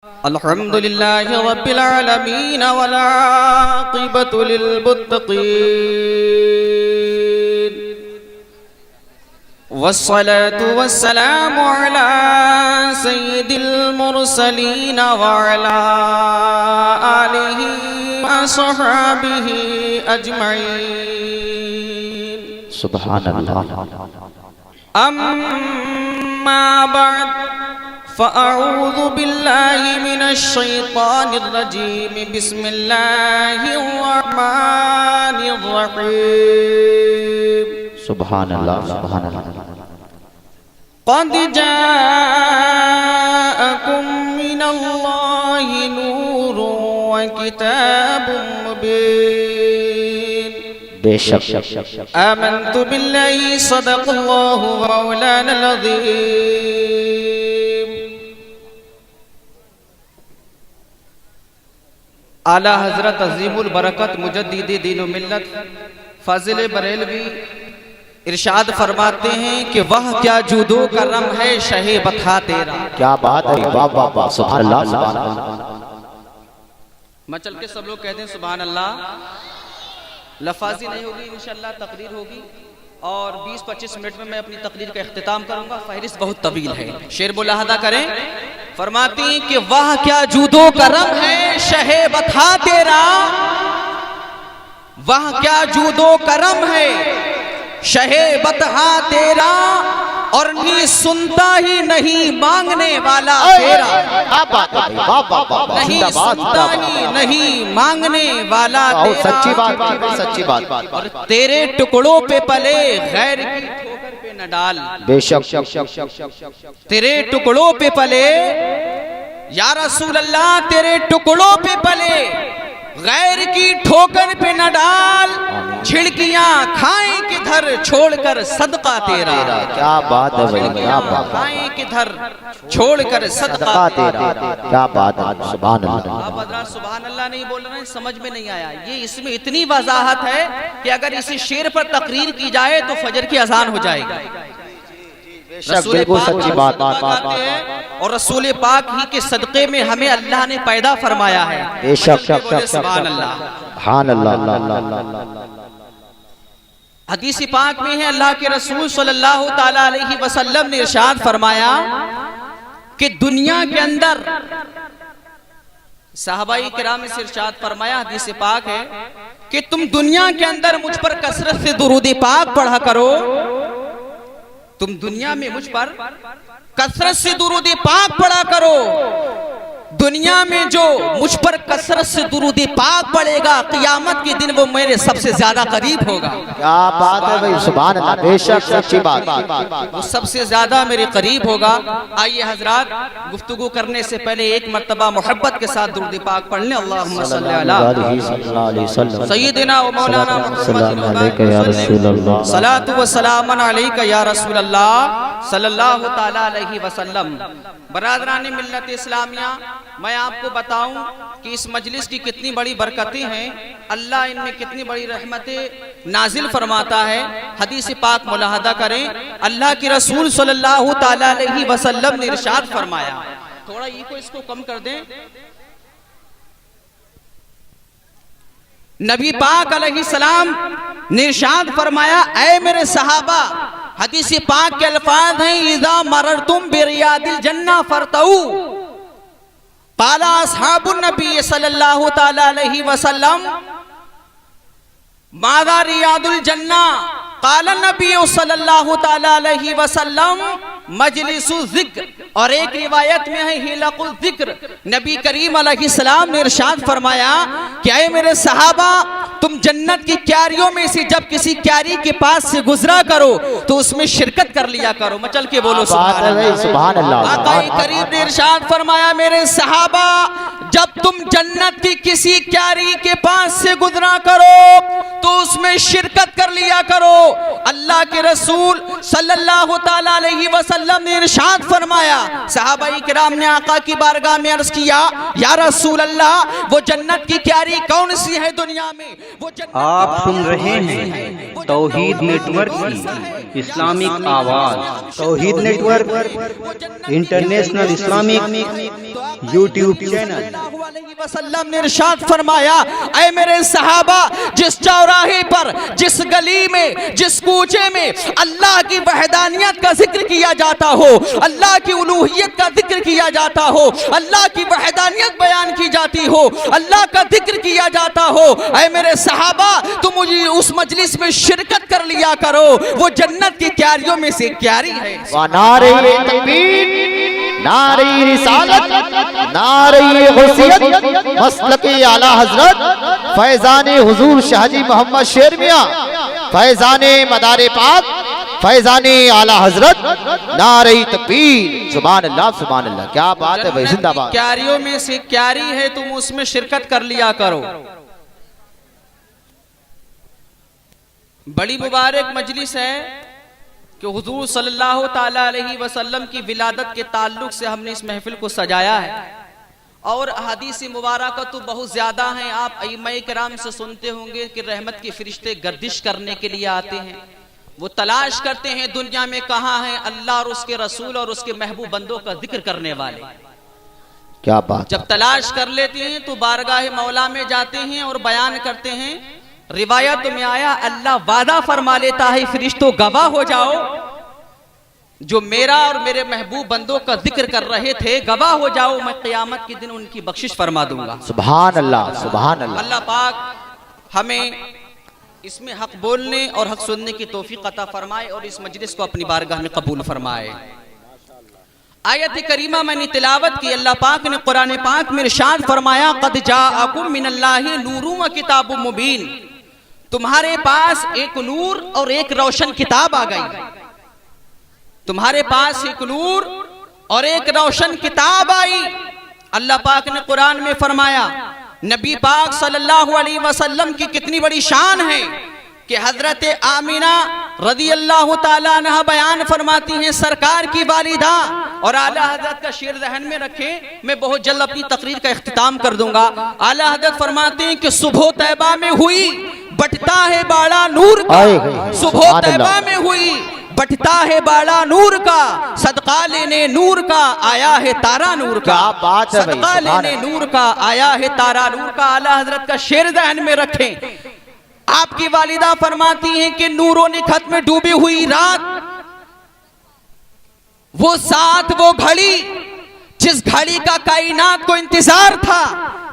अल्हम्दुलिल्लाहि रब्बिल आलमीन वल आक़िबतु लिल मुत्तक़ीन वस्सलातु वस्सलामु अला सय्यिदिल मुरसलीन व अला आलिहि व अस्हाबिहि अजमईन। सुब्हानल्लाह। अम्मा बअद फ़अऊज़ु बिल्लाहि मिनश शैतानिर रजीम बिस्मिल्लाहिर रहमानिर रहीम। सुब्हानल्लाह सुब्हानल्लाह। क़द जाअकुम मिनल्लाहि नूरुन व किताबुम मुबीन। बेशक आमन्तु बिल्लाहि सदक़ल्लाहु मौलानल अज़ीम। आला हज़रत अज़ीमुल बरकत मुजद्दिद दीन व मिल्लत फ़ाज़िल बरेलवी इरशाद फरमाते हैं कि वह क्या जूदो करम है शहे बता तेरा। क्या बात है, वाह वाह वाह, सुभान अल्लाह। मचल के सब लोग कहते हैं सुभान अल्लाह। लफाजी नहीं होगी, इंशाअल्लाह तकरीर होगी और 20-25 मिनट में मैं अपनी तकरीर का इख्तिताम करूंगा। फहरिस्त बहुत तवील है। शेर मुलाहदा करें। फरमाती कि वह क्या जूदो करम है शहे बता तेरा, वह क्या जूदो करम है शहे बता तेरा, और नी सुनता ही नहीं मांगने वाला तेरा। नहीं सुनता ही नहीं मांगने वाला तेरा। सच्ची बात, सच्ची बात। और तेरे टुकड़ों पे पले गैर की ठोकर पे न डाल। बेशक तेरे टुकड़ों पे पले या रसूल अल्लाह, तेरे टुकड़ों पे पले गैर की ठोकर पे न डाल। झिड़कियां खाएं किधर छोड़कर सदका तेरा। क्या बात है भाई, क्या बात। खाएं किधर छोड़कर सदका तेरा। क्या बात है, सुभान अल्लाह। आप हज़रात सुभान अल्लाह नहीं बोल रहे हैं, समझ में नहीं आया। ये इसमें इतनी वजाहत है कि अगर इसी शेर पर तकरीर की जाए तो फजर की अजान हो जाएगी। बिल्कुल सच्ची बात। और रसूल पाक ही के सदक़े में हमें अल्लाह ने पैदा फरमाया है। बेशक सुभान अल्लाह। सुभान अल्लाह। हदीस पाक में है अल्लाह के रसूल सल्लल्लाहु ताला अलैहि वसल्लम ने इरशाद फरमाया कि दुनिया के अंदर सहाबाई किराम से इरशाद फरमाया, हदीस पाक है कि तुम दुनिया के अंदर मुझ पर कसरत से दुरूद पाक पढ़ा करो। तुम दुनिया में मुझ पर कसरत से दुरूद पाक पढ़ा करो। दुनिया में जो मुझ पर कसरत से दुरूद पाक पढ़ेगा, क़यामत के दिन वो मेरे सबसे ज्यादा करीब होगा। क्या बात है भाई, सुभान अल्लाह। बेशक सच्ची बात। वो सबसे ज्यादा मेरे करीब होगा। आइए हजरात, गुफ्तगू करने से पहले एक मर्तबा मोहब्बत के साथ दुरूद पाक पढ़ लें। अल्लाहुम्मा सल्ली अला सय्यिदिना व मौलाना मुहम्मद सलातु व सलामन अलैका या रसूल अल्लाह सल्लल्लाहु ताला अलैहि वसल्लम। बरादरान मिल्लत इस्लामिया, मैं आपको बताऊं कि इस मजलिस की कितनी बड़ी बरकतें हैं। अल्लाह इनमें कितनी बड़ी रहमतें नाजिल फरमाता है। हदीस पाक मुलाहदा करें। अल्लाह के रसूल सल्लल्लाहु ताला अलैहि वसल्लम ने इरशाद फरमाया, थोड़ा इको इसको कम कर दें। नबी पाक अलैहिस्सलाम ने इरशाद फरमाया, ऐ मेरे सहाबा, हदीस पाक के अल्फाज हैं, इज़ा मररतुम बिरियादिल जन्ना फरतऊ। काला अस्हाबुन नबी सल्लल्लाहु ताला अलैहि वसल्लम माज़ा रियादुल जन्ना। काला नबी सल्लल्लाहु ताला अलैहि वसल्लम मजलिसु ज़िक्र। और एक रिवायत में है हिलकुल ज़िक्र। नबी करीम अलैहिस्सलाम ने इरशाद फरमाया कि ऐ मेरे सहाबा, तुम जन्नत की क्यारियों में से जब किसी क्यारी के पास से गुजरा करो तो उसमें शिरकत कर लिया करो। मचल के बोलो सुभान अल्लाह। आका करीम ने इरशाद फरमाया, मेरे सहाबा, जब तुम जन्नत की किसी क्यारी के पास से गुजरा करो तो उसमें शिरकत कर लिया करो। अल्लाह के रसूल सल्लल्लाहु ताला अलैहि वसल्लम ने इरशाद फरमाया, सहाबाई किराम ने आका की बारगाह में अर्ज किया, या रसूल अल्लाह, वो जन्नत की क्यारी कौन सी है दुनिया में? वो आप सुन रहे हैं तौहीद नेटवर्क की इस्लामिक आवाज़। Tauheed network international Islamic YouTube channel. वसल्लम ने इरशाद फरमाया, ऐ मेरे सहाबा, जिस चौराहे पर, जिस गली में, जिस कूचे में अल्लाह की वहदानियत का जिक्र किया जाता हो, अल्लाह की उलूहियत का जिक्र किया जाता हो, अल्लाह की वहदानियत बयान की जाती हो, अल्लाह का जिक्र किया जाता हो, ऐ मेरे सहाबा, तुम मुझे उस मजलिस में शिरकत कर लिया करो। वो जन्नत की क्यारियों में से क्यारी है। नारे तकबीर, नारे रिसालत, नारे गौसियत, मसलके आला हजरत फैजाने हुजूर शाहजी मोहम्मद शेर मियां, फैजाने मदारे पाक, फैजाने आला हजरत, नारे तकबीर। सुभान अल्लाह, सुभान अल्लाह। क्या बात है भाई, जिंदाबाद। क्यारियों में से क्यारी है, तुम उसमें शिरकत कर लिया करो। बड़ी मुबारक मजलिस है कि हुजूर सल्लल्लाहु ताला अलैहि वसल्लम की विलादत के ताल्लुक से हमने इस महफिल को सजाया है। और हदीस मुबारक तो बहुत ज़्यादा हैं। आप अइम्मा किराम से सुनते होंगे कि रहमत के फरिश्ते गर्दिश करने के लिए आते हैं, वो तलाश करते हैं दुनिया में कहाँ है अल्लाह और उसके रसूल और उसके महबूब बंदों का जिक्र करने वाले। क्या बात। जब तलाश कर लेते हैं तो बारगाह मौला में जाते हैं और बयान करते हैं। रिवायत में आया, अल्लाह वादा फरमा लेता है, फरिश्तों गवाह हो जाओ, जो मेरा और मेरे महबूब बंदों का जिक्र कर रहे थे, गवाह हो जाओ, मैं क़यामत के दिन उनकी बख्शिश फरमा दूंगा। सुभान अल्लाह, सुभान अल्लाह। अल्लाह पाक हमें इसमें हक बोलने और हक सुनने की तौफीक अता फरमाए और इस मजलिस को अपनी बारगाह में कबूल फरमाए। आयत करीमा मैंने तिलावत की। अल्लाह पाक ने कुरान पाक में इरशाद फरमाया, क़द जाअकुम मिनल्लाहि नूरुम व किताबुम मुबीन, तुम्हारे पास एक नूर और एक रोशन किताब आ गई। तुम्हारे पास एक नूर और एक रोशन किताब आई। अल्लाह पाक ने कुरान में फरमाया, नबी पाक सल्लल्लाहु अलैहि वसल्लम की कितनी बड़ी शान है कि हजरत आमिना रदी अल्लाह ताला अन्हा बयान फरमाती हैं, सरकार की वालिदा। और आला हजरत का शेर जहन में रखें, मैं बहुत जल्द अपनी तकरीर का इख्तिताम कर दूंगा। आला हजरत फरमाते हैं कि सुबह तैबा में हुई बटता है बाड़ा नूर का, सुबह तैबा में हुई बटता है बाड़ा नूर का, सदका लेने नूर का आया है तारा नूर का। बात है, सदका लेने नूर का आया है तारा नूर का। आला हजरत का शेर जहन में रखें। आपकी वालिदा फरमाती हैं कि नूरों ने खत में डूबी हुई रात, वो साथ, वो घड़ी जिस घड़ी का कायनात को इंतजार था,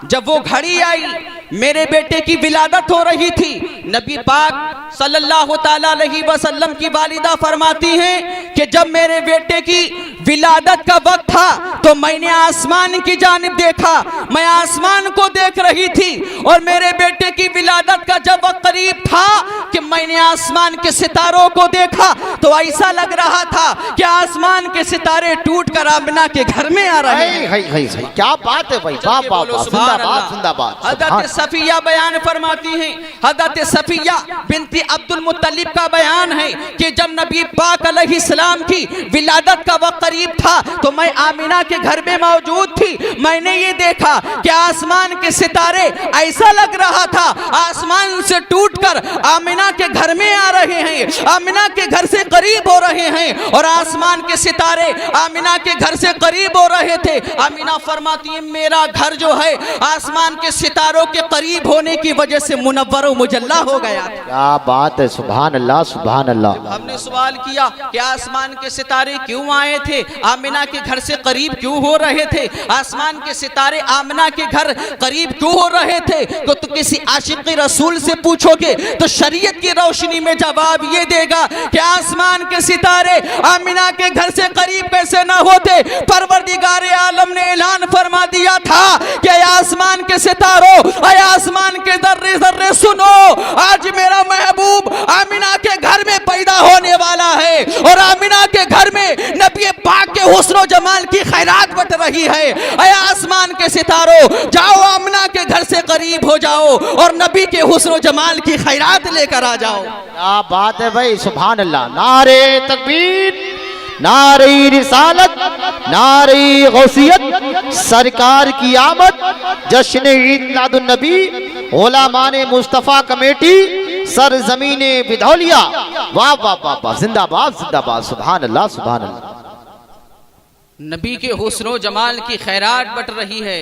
जब वो घड़ी आई, मेरे बेटे की विलादत हो रही थी। नबी पाक सल्लल्लाहु ताला अलैहि वसल्लम की वालिदा फरमाती हैं कि जब मेरे बेटे की विलादत का वक्त था तो मैंने आसमान की जानिब देखा, मैं आसमान को देख रही थी। और मेरे बेटे की विलादत का जब वक्त करीब था कि मैंने आसमान के सितारों को देखा तो ऐसा लग रहा था कि आसमान के सितारे टूट कर आमिना के घर में आ रहे हैं। क्या बात है भाई, वाह वाह, जिंदाबाद, जिंदाबाद। हज़रत सफिया बयान फरमाती हैं, हज़रत सफिया बिनती अब्दुल मुत्तलिब का बयान है कि जब नबी पाक अलैहिस्सलाम की विलादत का वक्त करीब था तो मैं आमिना के घर में मौजूद थी। मैंने ये देखा कि आसमान के सितारे ऐसा लग रहा था आसमान से टूटकर आमिना के घर में आ रहे हैं, आमिना के घर से करीब हो रहे हैं। और आसमान के सितारे आमिना के घर से करीब हो रहे थे। आमिना फरमाती है, मेरा घर जो है आसमान के सितारों के करीब होने की वजह से मुनव्वर व मुजल्ला हो गया। क्या बात है, सुभान अल्लाह, सुभान अल्लाह। हमने सवाल किया कि आसमान के सितारे क्यों आए थे, आमिना के घर से करीब क्यों हो रहे थे, आसमान के सितारे आमिना के घर करीब क्यों हो रहे थे। तो किसी आशिक रसूल से पूछोगे तो शरीयत की रोशनी में जवाब ये देगा कि आसमान के सितारे आमिना के घर से करीब कैसे ना होते। परवरदिगार आलम ने ऐलान फरमा दिया था कि आसमान के सितारों, आसमान के जर्रे जर्रे सुनो, आज मेरा महबूब आमिना के घर में पैदा होने वाला है और आमिना के घर में नबी पाक के हुस्न जमाल की खैरात बट रही है। अय आसमान के सितारों, जाओ आमिना के घर से करीब हो जाओ और नबी के हुस्न जमाल की खैरात लेकर आ जाओ। क्या बात है भाई, सुभान अल्लाह। नारे तकबीर, नारे रिसालत, नारे गौसियत, सरकार की आमद, जश्न ईद मिलादुन नबी, उलमाने मुस्तफा कमेटी सरजमीने बिधौलिया। वाह वाह वाह वाह, जिंदाबाद जिंदाबाद, सुभान अल्लाह सुभान अल्लाह। नबी के हुस्नो जमाल की खैरात बट रही है,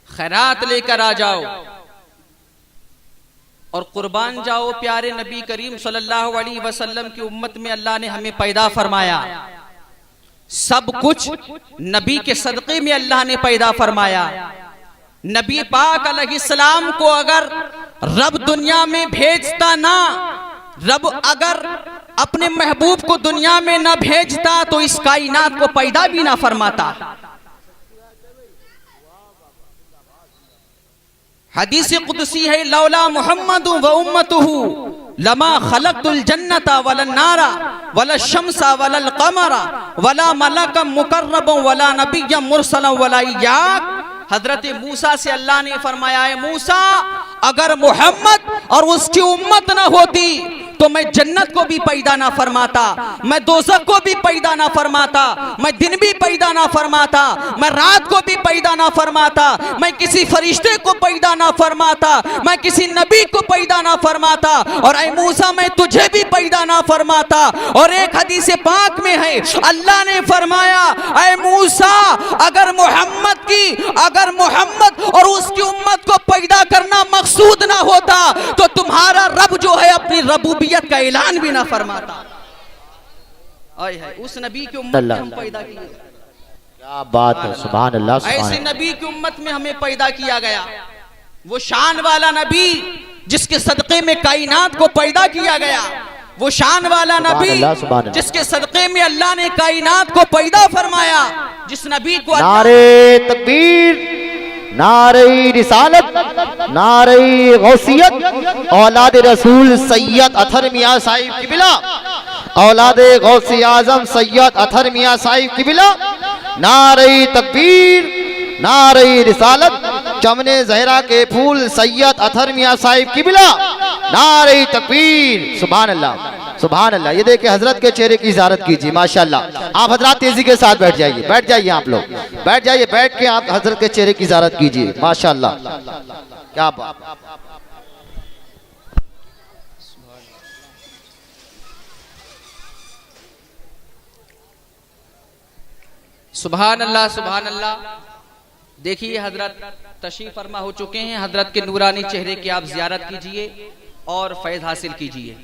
खैरात लेकर आ जाओ और कुर्बान जाओ प्यारे नबी करीम सल्लल्लाहु अलैहि वसल्लम की उम्मत में अल्लाह ने हमें पैदा फरमाया। सब कुछ नबी के सदक़े में अल्लाह ने पैदा फरमाया। नबी पाक अलैहिस्सलाम को अगर रब दुनिया में भेजता ना, रब अगर अपने महबूब को दुनिया में ना भेजता तो इस कायनात को पैदा भी ना फरमाता। हदीस कुदसी है, लौला मुहम्मदु व उम्मतुहु लमा खलक़तुल जन्नता वलन नारा वला शम्सा वलल क़मरा वला मलकम मुकर्रबम वला नबिय्यम मुरसलम वला इय्याक। हजरत मूसा से अल्लाह ने फरमाया, है मूसा अगर मोहम्मद और उसकी उम्मत ना होती तो मैं जन्नत को भी पैदा ना फरमाता, मैं दोज़ख को भी पैदा ना फरमाता, मैं दिन भी पैदा ना फरमाता, मैं रात को भी पैदा ना फरमाता, मैं किसी फरिश्ते को पैदा ना फरमाता, मैं किसी नबी को पैदा ना फरमाता, और ऐ मूसा मैं तुझे भी पैदा ना फरमाता। और एक हदीस पाक में है, अल्लाह ने फरमाया, ऐ मूसा अगर मोहम्मद और उसकी उम्मत को पैदा करना मकसूद ना होता तो तुम्हारा रब जो है अपनी रबूबियत का ऐलान भी ना फरमाता। आए है उस नबी की उम्मत में हम पैदा किए। क्या बात है, सुभान अल्लाह सुभान। ऐसे नबी की उम्मत में हमें पैदा किया गया, वो शान वाला नबी जिसके सदक़े में कायनात को पैदा किया गया, वो शान वाला नबी जिसके सदक़े में अल्लाह ने कायनात को पैदा फरमाया, जिस नबी को नारे तकबीर, नारे रिसालत, नारे गौसियत, औलाद रसूल सैयद अथर मियां साहिब किबला, औलाद गौसे आजम सैयद अथर मियां साहिब किबला, नारे तकबीर, नारे रिसालत, चमने जहरा के फूल सैयद अथर मियां साहिब किबला, नारे तकबीर, सुभान अल्लाह सुभान अल्लाह। ये देखिए हजरत के चेहरे की ज़ियारत कीजिए माशाल्लाह। आप हजरत तेजी के साथ बैठ जाइए, बैठ जाइए, आप लोग बैठ जाइए, बैठ के आप हजरत के चेहरे की ज़ियारत कीजिए माशाल्लाह। क्या बात, सुभान अल्लाह सुभान अल्लाह। देखिए हजरत तशरीफ फरमा हो चुके हैं, हजरत के नूरानी चेहरे की आप ज़ियारत कीजिए और फैज़ हासिल कीजिए।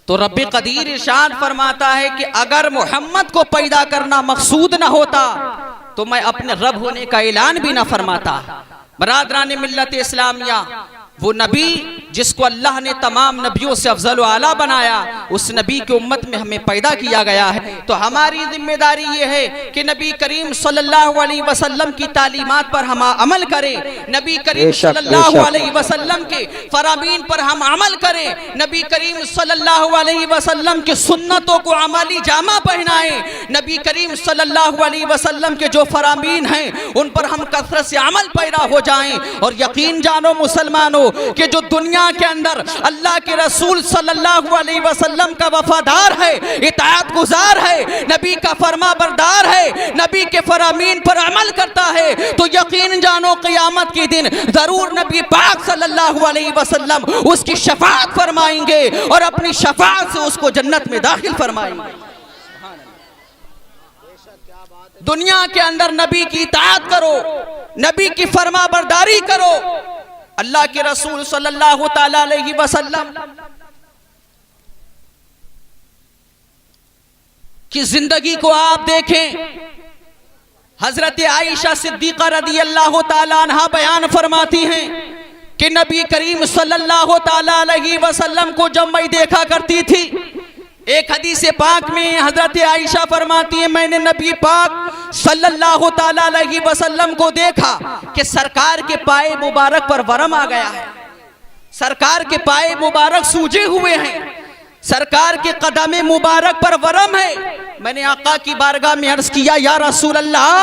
तो रब्बे कदीर इरशाद फरमाता है कि अगर मोहम्मद को पैदा करना मकसूद ना होता तो मैं अपने रब होने का ऐलान भी ना फरमाता। बरादरान मिल्लत इस्लामिया, वो नबी जिसको अल्लाह ने तमाम नबियों से अफजल आला बनाया, उस नबी की उम्मत में हमें पैदा किया गया है। तो हमारी जिम्मेदारी ये है कि नबी करीम सल्लल्लाहु अलैहि वसल्लम की तालीमात पर हम अमल करें, नबी करीम सल्लल्लाहु अलैहि वसल्लम के फरामीन पर हम अमल करें, नबी करीम सल्लल्लाहु अलैहि वसल्लम के सुन्नतों को अमली जामा पहनाएं, नबी करीम सल्लल्लाहु अलैहि वसल्लम के जो फरामीन हैं उन पर हम कसरत से अमल पैदा हो जाएं। और यकीन जानो मुसलमानों कि जो दुनिया के अंदर अल्लाह के रसूल सल्लल्लाहु अलैहि वसल्लम का वफादार है, इताअत गुजार है, नबी का फरमा बरदार है, नबी के फरामीन पर अमल करता है, तो यकीन जानो क़यामत के दिन जरूर नबी पाक सल्लल्लाहु अलैहि वसल्लम उसकी शफाअत फरमाएंगे और अपनी शफाअत से उसको जन्नत में दाखिल फरमाएंगे। दुनिया के अंदर नबी की इताअत करो, नबी की फरमा बरदारी करो। अल्लाह के रसूल सल्लल्लाहु ताला अलैहि वसल्लम की जिंदगी को आप देखें। हजरत आयशा सिद्दीक़ा रदी अल्लाह ताला अन्हा बयान फरमाती हैं कि नबी करीम सल्लल्लाहु ताला अलैहि वसल्लम को जब मैं देखा करती थी, एक हदीस पाक में हजरत आयशा फरमाती है, मैंने नबी पाक सल्लल्लाहु ताला अलैहि वसल्लम को देखा कि सरकार के पाए मुबारक पर वरम आ गया है, सरकार के पाए मुबारक सूजे हुए हैं, सरकार के कदम मुबारक पर वरम है। मैंने आका की बारगाह में अर्ज किया, या रसूल अल्लाह,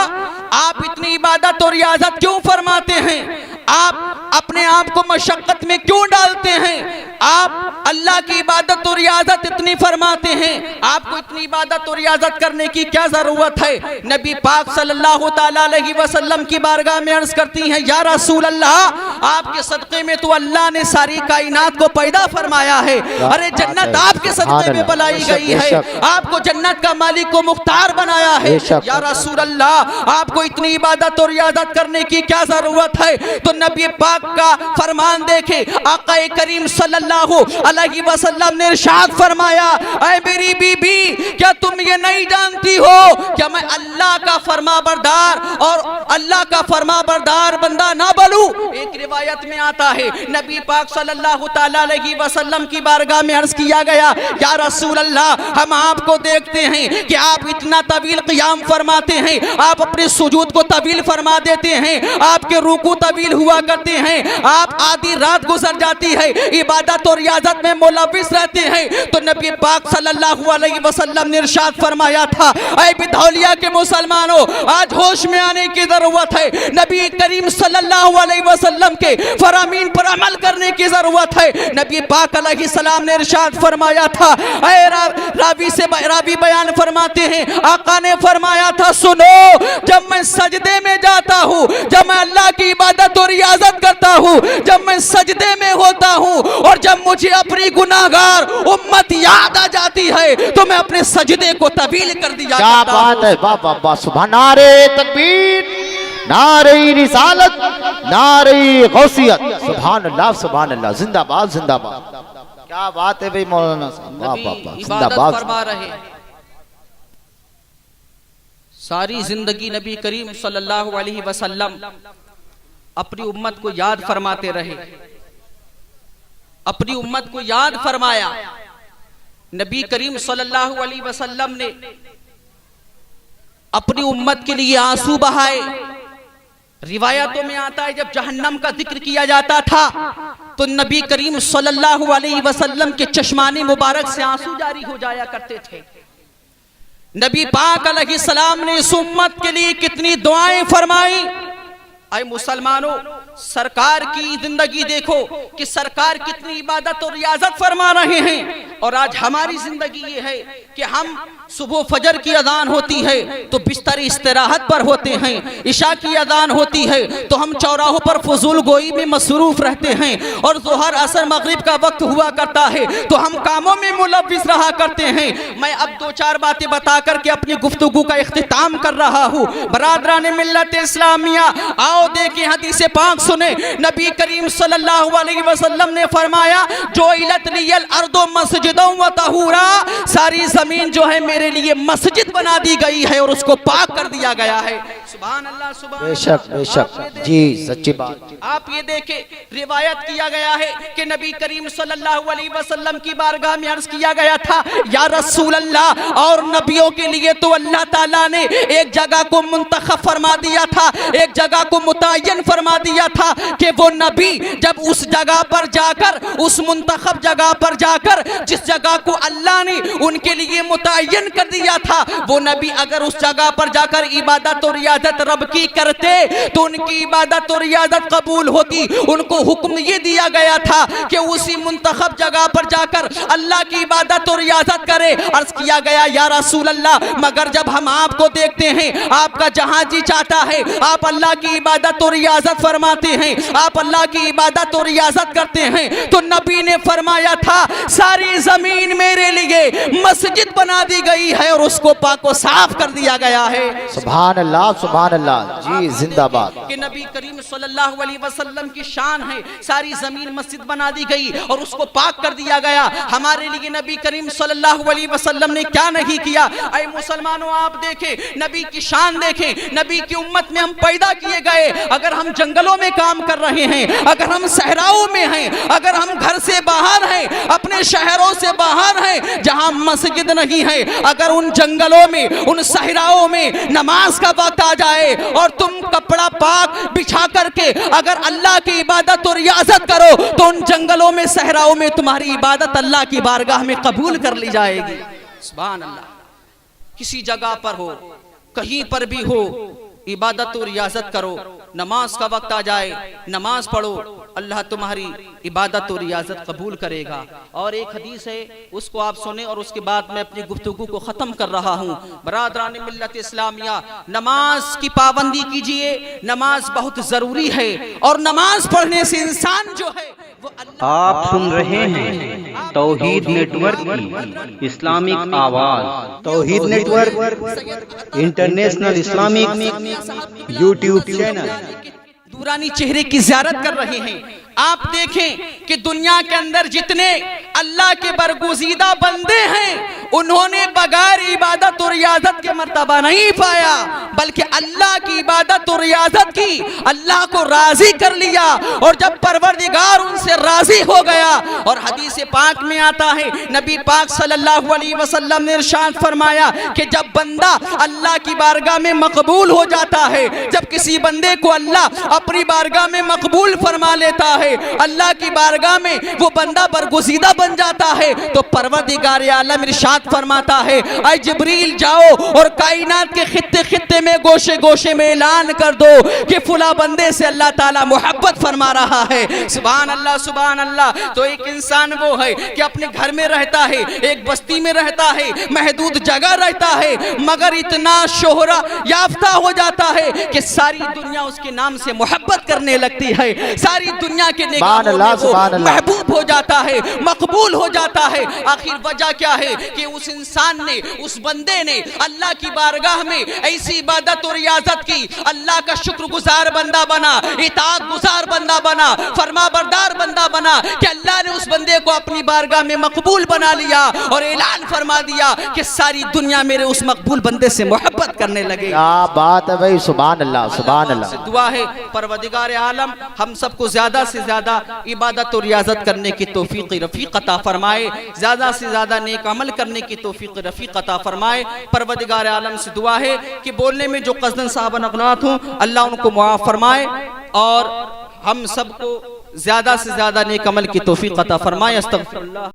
आप इतनी इबादत और रियाजत क्यों फरमाते हैं? आप अपने आप को मशक्कत में क्यों डालते हैं? आप अल्लाह की इबादत और रियाजत इतनी फरमाते हैं, आपको इतनी इबादत और रियाजत करने की क्या जरूरत है? नबी पाक सल्लल्लाहु ताला अलैहि वसल्लम की बारगाह में अर्ज करती हैं, या रसूल अल्लाह, आपके सदक़े में तो अल्लाह ने सारी कायनात को पैदा फरमाया है। अरे जन्नत आपके सदक़े में बनाई गई है, आपको जन्नत का मालिक को मुख्तार बनाया है। या रसूल अल्लाह, आपको इतनी इबादत और रियाजत करने की क्या जरूरत है? तो नबी पाक का फरमान देखे, आका करीम सल्लल्लाहु अलैहि वसल्लम ने इरशाद फरमाया, ऐ मेरी बीबी, क्या तुम ये नहीं जानती हो क्या मैं अल्लाह का फरमाबरदार और अल्लाह का फरमाबरदार बंदा ना बनूं? एक रिवायत में आता है, नबी पाक सल्लल्लाहु ताला अलैहि वसल्लम की बारगाह में अर्ज किया गया, या रसूल अल्लाह, हम आपको देखते हैं कि आप इतना तवील क़ियाम फरमाते हैं, आप अपने सुजूद को तवील फरमा देते हैं, आपके रुकू तवील हुआ करते हैं, आप आधी रात गुजर जाती है इबादत और रियाजत में मुलव्विस रहते हैं। तो नबी पाक सल्लल्लाहु अलैहि वसल्लम ने इरशाद फरमाया था, ऐ बिधौलिया के मुसलमानों, आज होश में आने की जरूरत है। नबी करीम सल्लल्लाहु अलैहि वसल्लम के फरामीन पर अमल करने की जरूरत है। नबी पाक अलैहि सलाम ने इरशाद फरमाया था, ऐ रावी बयान फरमाते हैं, आका ने फरमाया था, सुनो, जब मैं सजदे में जाता हूँ, जब मैं अल्लाह की इबादत और रियाजत करता हूँ, जब मैं सजदे में होता हूँ और जब मुझे अपनी गुनाहगार उम्मत याद आ जाती है तो मैं अपने सजदे को तवील कर दिया। क्या बात है, वाह वाह वाह, सुभान, नारे तकबीर, नारे रिसालत, नारे गौसियत, सुभान अल्लाह, सुभान अल्लाह, जिंदाबाद जिंदाबाद। क्या बात है भाई मौलाना साहब, वाह वाह वाह, जिंदाबाद फरमा रहे। सारी जिंदगी नबी करीम सल्लल्लाहु अलैहि वसल्लम अपनी उम्मत को याद फरमाते रहे, अपनी उम्मत को याद फरमाया। नबी करीम सल्लल्लाहु अलैहि वसल्लम ने अपनी उम्मत के लिए आंसू बहाए। रिवायतों में आता है, जब जहन्नम का जिक्र किया जाता था तो नबी करीम सल्लल्लाहु अलैहि वसल्लम के चश्माने मुबारक से आंसू जारी हो जाया करते थे। नबी पाक अलैहि सलाम ने इस उम्मत के लिए कितनी दुआएं फरमाई। आए मुसलमानों, सरकार की जिंदगी देखो कि सरकार कितनी इबादत और रियाजत फरमा रहे हैं, और आज हमारी जिंदगी ये है कि हम सुबह फजर की अजान होती है तो बिस्तर इस्तिराहत पर होते हैं, इशा की अजान होती है तो हम चौराहों पर फजूल गोई में मसरूफ रहते हैं, और जोहर असर मगरिब का वक्त हुआ करता है तो हम कामों में मुलव्विस रहा करते हैं। मैं अब दो चार बातें बता करके अपनी गुफ्तगू का इख्तिताम कर रहा हूँ। बरादरान मिल्लत इस्लामिया, आओ देखें हदीस पाक सुने। नबी करीम सल्लल्लाहु अलैहि वसल्लम ने फरमाया, जो इलत लियल अर्दो मस्जिदों व तहूरा, सारी जमीन जो है मेरे लिए मस्जिद बना दी गई है और उसको पाक कर दिया गया है। सुभान अल्लाह, सुभान बेशक बेशक जी, सच्ची बात। आप ये देखें, रिवायत किया गया है कि नबी करीम सल्लल्लाहु अलैहि वसल्लम की बारगाह में अर्ज किया गया था, या रसूल अल्लाह, और नबियों के लिए तो अल्लाह ताला ने एक जगह को मुंतखब फरमा दिया था, एक जगह को मुतय्यन फरमा दिया था कि वो नबी जब उस जगह पर जाकर, उस मुंतखब जगह पर जाकर, जिस जगह को अल्लाह ने उनके लिए मुतय्यन कर दिया था, वो नबी अगर उस जगह पर जाकर इबादत और रियाजत रब की करते तो उनकी इबादत और रियाजत कबूल होती। उनको हुक्म ये दिया गया था कि उसी मुंतखब जगह पर जाकर अल्लाह की इबादत और रियाजत करे। अर्ज किया गया, या रसूल अल्लाह, मगर जब हम आपको देखते हैं, आपका जहां जी चाहता है आप अल्लाह की इबादत और रियाजत फरमाते हैं, आप अल्लाह की इबादत और रियाजत करते हैं, तो नबी ने फरमाया था, सारी जमीन मेरे लिए मस्जिद बना दी गई है और उसको पाक व साफ कर दिया गया है। सुभान अल्लाह, सुभान अल्लाह जी, जिंदाबाद। कि नबी करीम सल्लल्लाहु अलैहि वसल्लम की शान है, सारी जमीन मस्जिद बना दी गई और उसको पाक कर दिया गया। हमारे लिए नबी करीम सल्लल्लाहु अलैहि वसल्लम ने क्या नहीं किया। ऐ मुसलमानों, आप देखें, नबी की शान देखें, नबी की उम्मत में हम पैदा किए गए। अगर हम जंगलों में काम कर रहे हैं, अगर हम सहराओं में हैं, अगर हम घर से बाहर हैं, अपने शहरों से बाहर हैं जहां मस्जिद नहीं है, अगर उन जंगलों में, उन सहराओं में नमाज का वक्त आ जाए और तुम कपड़ा पाक बिछा करके अगर अल्लाह की इबादत और रियाजत करो तो उन जंगलों में, सहराओं में तुम्हारी इबादत अल्लाह की बारगाह में कबूल कर ली जाएगी। सुभान अल्लाह। किसी जगह पर हो, कहीं पर भी हो, इबादत और रियाजत करो। नमाज का वक्त आ जाए, नमाज पढ़ो। अल्लाह तुम्हारी इबादत और रियाजत कबूल करेगा। और एक हदीस है, उसको आप सुने और उसके बाद मैं अपनी गुफ्तगू को ख़त्म कर रहा हूँ। बरादरान मिल्लत इस्लामिया, नमाज की पाबंदी कीजिए। नमाज बहुत ज़रूरी है और नमाज पढ़ने से इंसान जो है वो आप सुन रहे हैं तौहीद नेटवर्क की इस्लामिक आवाज। Tauheed network international Islamic YouTube channel दूरानी चेहरे की ज़ियारत कर रहे हैं। आप देखें कि दुनिया के अंदर जितने अल्लाह के बरगुज़ीदा बंदे हैं, उन्होंने बगैर इबादत और रियाजत के मर्तबा नहीं पाया, बल्कि अल्लाह की इबादत और रियाजत की, अल्लाह को राजी कर लिया। और जब परवरदिगार उनसे राजी हो गया, और हदीस पाक में आता है, नबी पाक सल्लल्लाहु अलैहि वसल्लम ने इरशाद फरमाया कि जब बंदा अल्लाह की बारगाह में मकबूल हो जाता है, जब किसी बंदे को अल्लाह अपनी बारगाह में मकबूल फरमा लेता है, अल्लाह की बारगाह में वो बंदा बरगुज़ीदा बन जाता है, तो परवरदिगार आलम इरशाद फरमाता है, ऐ जिब्रील जाओ और कायनात के खित्ते खित्ते में, गोशे गोशे में ऐलान कर दो कि फुला बंदे से अल्लाह ताला मोहब्बत फरमा रहा है। सुभान अल्लाह, सुभान अल्लाह। तो एक इंसान वो है कि अपने घर में रहता है, एक बस्ती में रहता है, महदूद जगह रहता है, मगर इतना शोहरा याफ्ता हो जाता है कि सारी दुनिया उसके नाम से मोहब्बत करने लगती है, सारी दुनिया के निगाहों में वो महबूब हो जाता है, मकबूल हो जाता है। आखिर वजह क्या है कि उस इंसान ने, उस बंदे ने अल्लाह की बारगाह में ऐसी इबादत और रियाजत की, अल्लाह का शुक्रगुजार बंदा बना, इताअत गुजार बंदा बना, फरमाबरदार बंदा बना कि अल्लाह ने उस बंदे को अपनी बारगाह में मकबूल बना लिया और ऐलान फरमा दिया कि सारी दुनिया मेरे उस मकबूल बंदे से मोहब्बत करने लगे। क्या बात है भाई, सुभान अल्लाह, सुभान अल्लाह। दुआ है परवरदिगार आलम हम सबको ज्यादा से ज्यादा इबादत और रियाजत करने की तौफीक रफीक अता फरमाए, ज्यादा से ज्यादा नेक अमल करने की तौफीक रफीक अता फरमाए। परवरदिगार आलम से दुआ है कि बोलने में जो कज़दन साहब नक़लात हों, अल्लाह उनको मुआफ़ फरमाए और हम सबको ज्यादा से ज्यादा नेक अमल की तौफीक अता फरमाए। अस्तगफिरुल्लाह।